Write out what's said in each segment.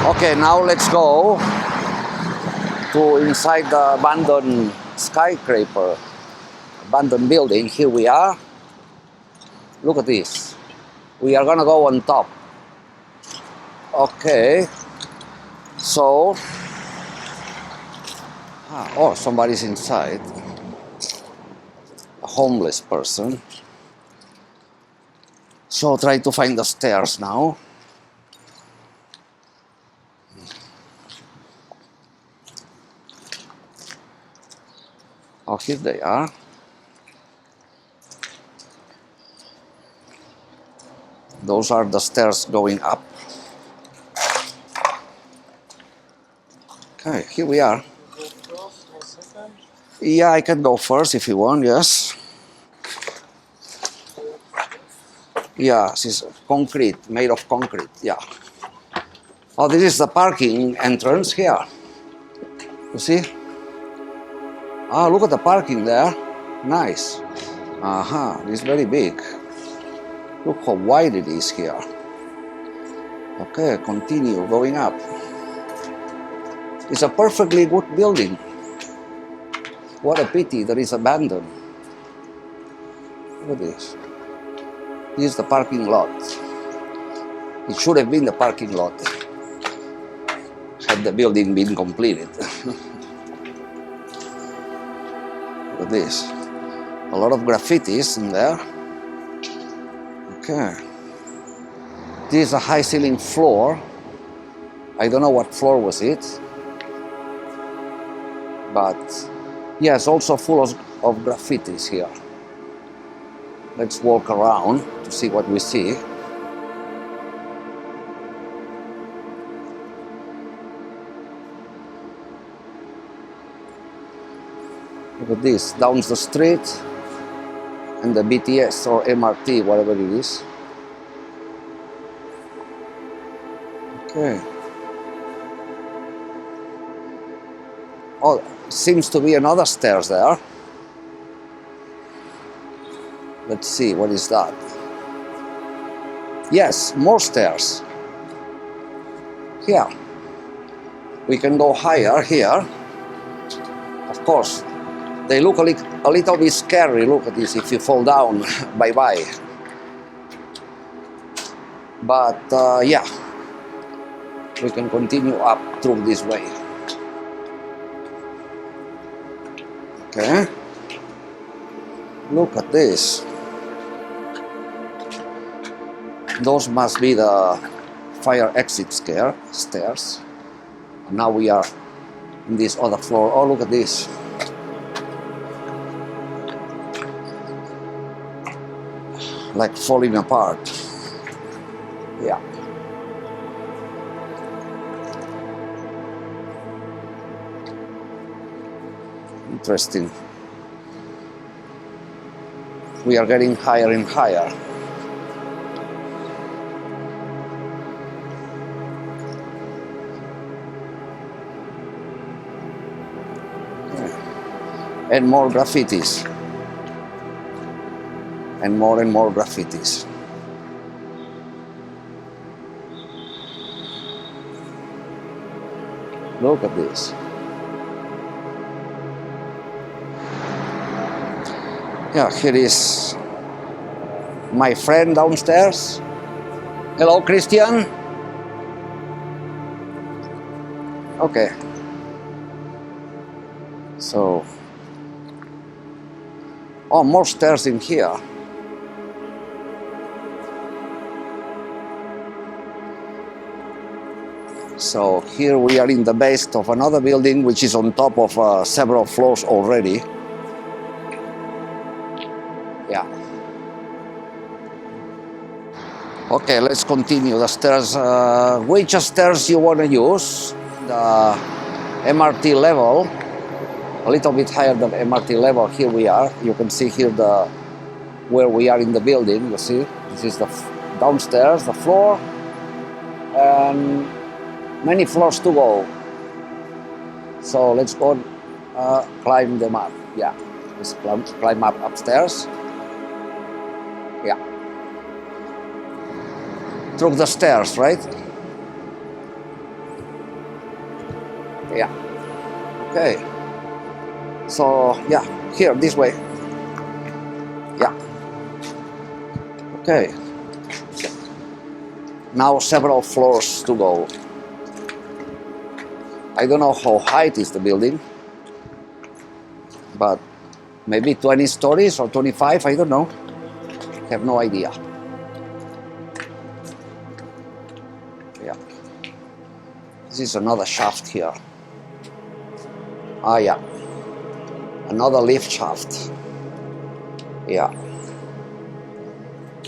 Okay, now let's go to inside the abandoned skyscraper, abandoned building. Here we are. Look at this. We are gonna go on top. Okay. So, oh, somebody's inside. A homeless person. So try to find the stairs now. Oh, here they are. Those are the stairs going up. Okay, here we are. Yeah, I can go first if you want, yes. Yeah, this is concrete, made of concrete, yeah. Oh, this is the parking entrance here. You see? Ah, look at the parking there. Nice. It's very big. Look how wide it is here. Okay, continue going up. It's a perfectly good building. What a pity that it's abandoned. Look at this. This is the parking lot. It should have been the parking lot had the building been completed. Look at this. A lot of graffitis in there. Okay. This is a high ceiling floor. I don't know what floor was it. But yes, also full of graffitis here. Let's walk around to see what we see. Look at this, down the street and the BTS or MRT, whatever it is. Okay. Oh, seems to be another stairs there. Let's see, what is that? Yes, more stairs. Here. We can go higher here. Of course, they look a little bit scary. Look at this, if you fall down, bye-bye. But yeah, we can continue up through this way. Okay. Look at this. Those must be the fire exit stairs. And now we are in this other floor. Oh, look at this. Like falling apart. Yeah. Interesting. We are getting higher and higher. And more graffitis. And more graffitis. Look at this. Yeah, here is my friend downstairs. Hello, Christian. Okay. So, oh, more stairs in here. So here we are in the base of another building which is on top of several floors already. Yeah. Okay, let's continue the stairs. Which stairs you want to use? The MRT level. A little bit higher than MRT level. Here we are. You can see here where we are in the building. You see, this is the downstairs, the floor, and many floors to go. So let's go climb them up. Yeah, let's climb up upstairs. Yeah, through the stairs, right? Yeah. Okay. So yeah, here this way. Yeah. Okay. Now several floors to go. I don't know how high is the building, but maybe 20 stories or 25, I don't know. Have no idea. Yeah. This is another shaft here. Ah, yeah. Another lift shaft. Yeah.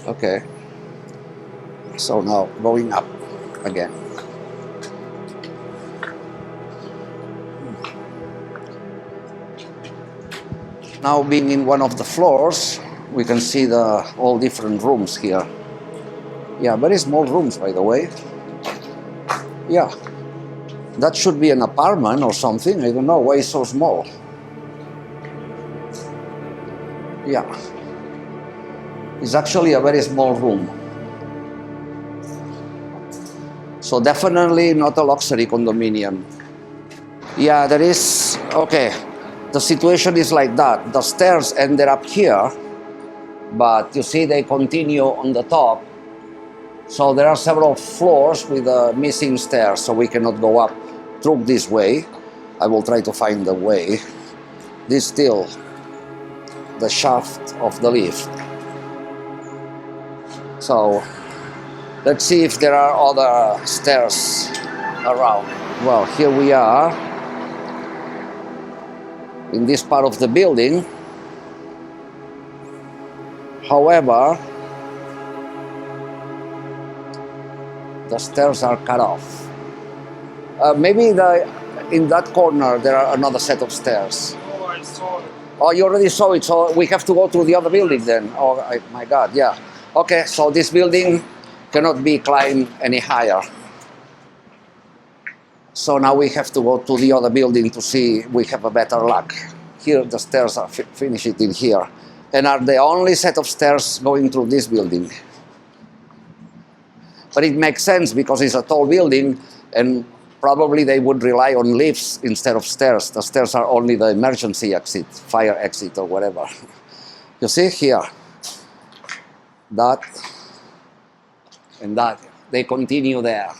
Okay. So now going up again. Now being in one of the floors, we can see all different rooms here. Yeah, very small rooms, by the way. Yeah. That should be an apartment or something. I don't know why it's so small. Yeah. It's actually a very small room. So definitely not a luxury condominium. Yeah, there is, okay. The situation is like that. The stairs ended up here, but you see they continue on the top. So there are several floors with missing stairs, so we cannot go up through this way. I will try to find the way. This is still the shaft of the lift. So let's see if there are other stairs around. Well, here we are in this part of the building. However, the stairs are cut off. Maybe in that corner there are another set of stairs. Oh, I saw it. Oh, you already saw it, so we have to go to the other building then. Oh my God, yeah. Okay, so this building cannot be climbed any higher. So now we have to go to the other building to see if we have a better luck. Here the stairs are finished in here, and are the only set of stairs going through this building. But it makes sense because it's a tall building, and probably they would rely on lifts instead of stairs. The stairs are only the emergency exit, fire exit, or whatever. You see here, that and that, they continue there.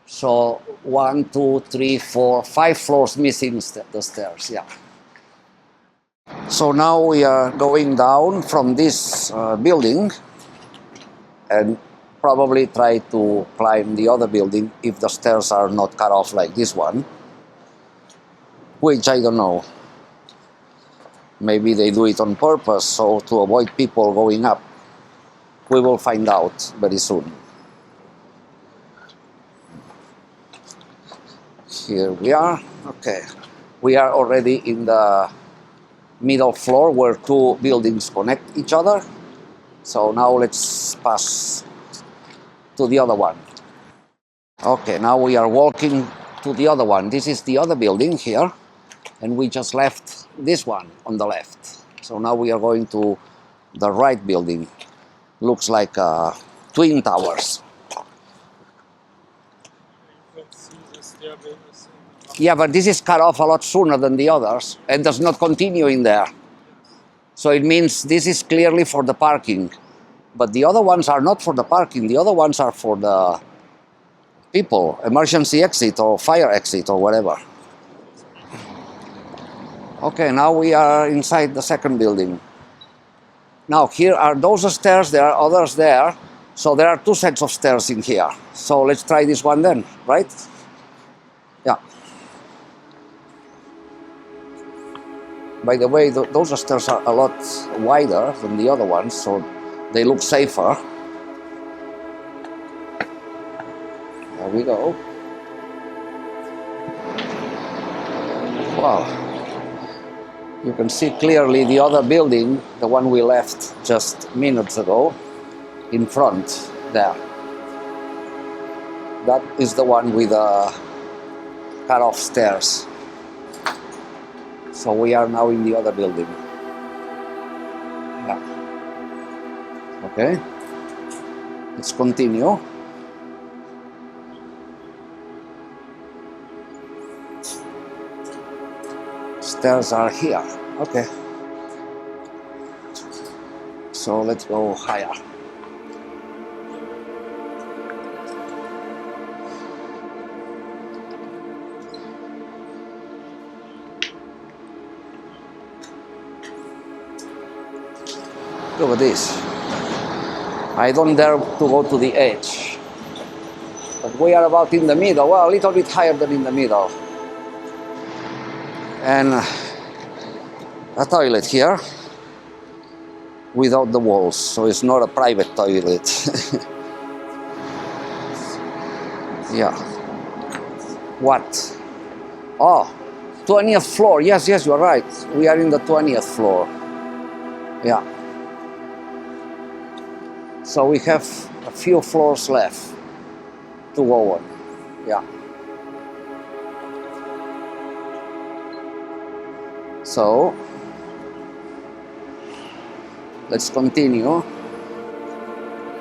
So 1, 2, 3, 4, 5 floors missing the stairs, yeah. So now we are going down from this building and probably try to climb the other building if the stairs are not cut off like this one, which I don't know. Maybe they do it on purpose, so to avoid people going up. We will find out very soon. Here we are. Okay. We are already in the middle floor where two buildings connect each other. So now let's pass to the other one. Okay, now we are walking to the other one. This is the other building here, and we just left this one on the left. So now we are going to the right building. Looks like twin towers. You can see the stairway. Yeah, but this is cut off a lot sooner than the others and does not continue in there. So it means this is clearly for the parking. But the other ones are not for the parking. The other ones are for the people, emergency exit or fire exit or whatever. Okay, now we are inside the second building. Now here are those stairs, there are others there. So there are two sets of stairs in here. So let's try this one then, right? Yeah. By the way, those stairs are a lot wider than the other ones, so they look safer. There we go. Wow. You can see clearly the other building, the one we left just minutes ago, in front there. That is the one with the cut-off stairs. So we are now in the other building. Yeah. Okay. Let's continue. stairs are here. Okay. So let's go higher. Look at this. I don't dare to go to the edge. But we are about in the middle, well, a little bit higher than in the middle. And a toilet here without the walls, so it's not a private toilet. Yeah. What? Oh, 20th floor. Yes, you're right. We are in the 20th floor. Yeah. So we have a few floors left to go on. Yeah. So let's continue.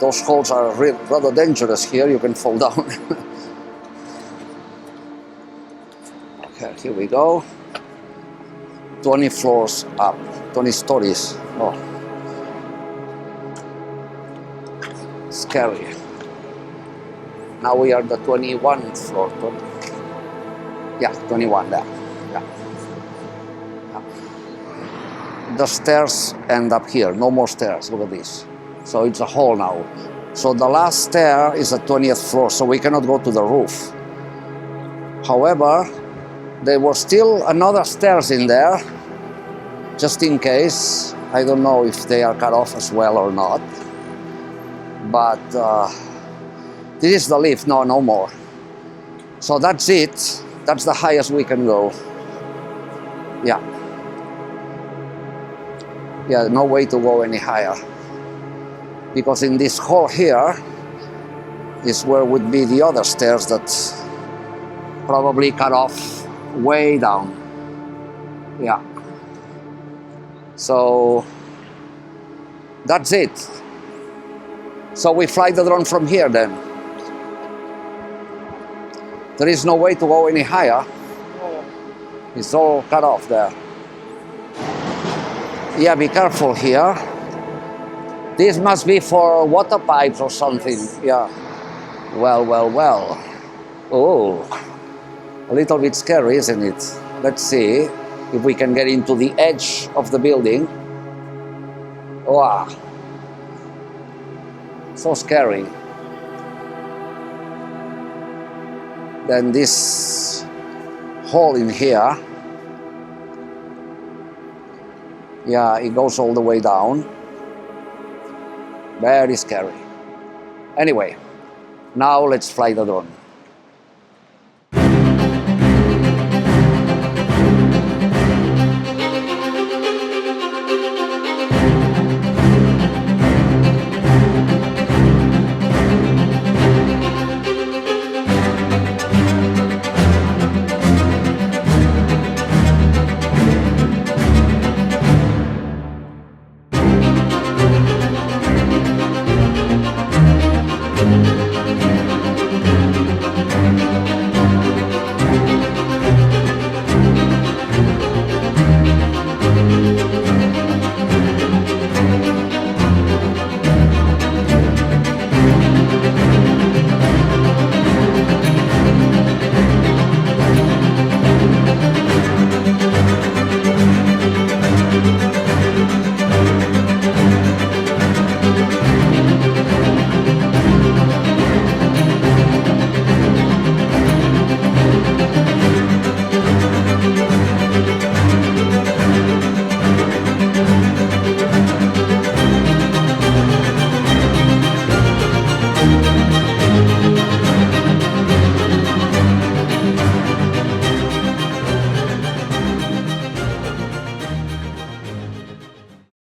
Those holes are rather dangerous here. You can fall down. Okay, here we go. 20 floors up, 20 stories. Oh. Scary. Now we are at the 21st floor. 21 there. Yeah. The stairs end up here. No more stairs. Look at this. So it's a hall now. So the last stair is the 20th floor, so we cannot go to the roof. However, there were still another stairs in there, just in case. I don't know if they are cut off as well or not. But this is the lift. No more. So that's it. That's the highest we can go. Yeah. Yeah, no way to go any higher. Because in this hall here is where would be the other stairs that probably cut off way down. Yeah. So that's it. So we fly the drone from here then. There is no way to go any higher. It's all cut off there. Yeah, be careful here. This must be for water pipes or something. Yeah. Well. Oh, a little bit scary, isn't it? Let's see if we can get into the edge of the building. Wow. So scary. Then this hole in here. Yeah, it goes all the way down. Very scary. Anyway, now let's fly the drone.